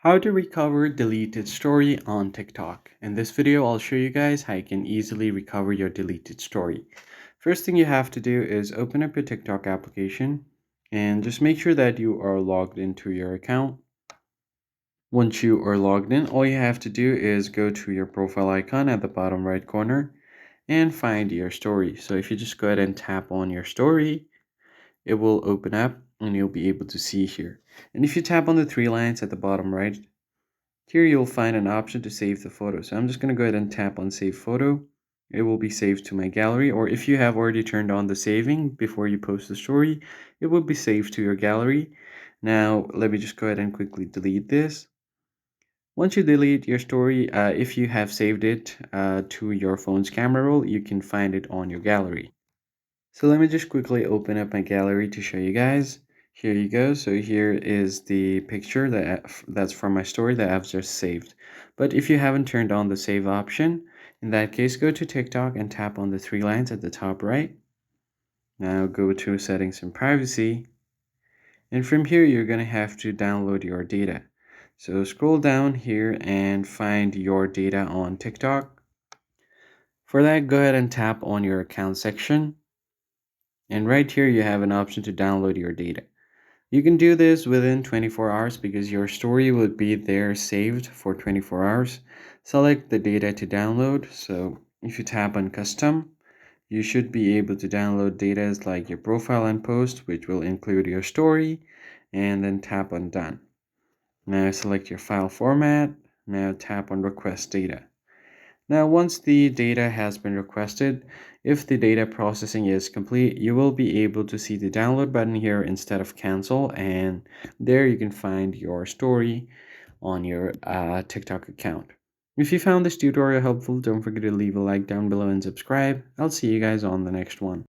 How to recover deleted story on TikTok. In this video, I'll show you guys how you can easily recover your deleted story. First thing you have to do is open up your TikTok application and just make sure that you are logged into your account. Once you are logged in, all you have to do is go to your profile icon at the bottom right corner and find your story. So if you just go ahead and tap on your story, it will open up and you'll be able to see here. And if you tap on the three lines at the bottom right, here you'll find an option to save the photo. So I'm just going to go ahead and tap on save photo. It will be saved to my gallery, or if you have already turned on the saving before you post the story, it will be saved to your gallery. Now let me just go ahead and quickly delete this. Once you delete your story, if you have saved it to your phone's camera roll, you can find it on your gallery. So let me just quickly open up my gallery to show you guys. Here you go. So here is the picture that's from my story that I've just saved. But if you haven't turned on the save option, in that case, go to TikTok and tap on the three lines at the top right. Now go to settings and privacy. And from here, you're going to have to download your data. So scroll down here and find your data on TikTok. For that, go ahead and tap on your account section. And right here, you have an option to download your data. You can do this within 24 hours because your story will be there saved for 24 hours. Select the data to download. So if you tap on custom, you should be able to download data like your profile and post, which will include your story, and then tap on done. Now select your file format. Now tap on request data. Now, once the data has been requested, if the data processing is complete, you will be able to see the download button here instead of cancel, and there you can find your story on your TikTok account. If you found this tutorial helpful, don't forget to leave a like down below and subscribe. I'll see you guys on the next one.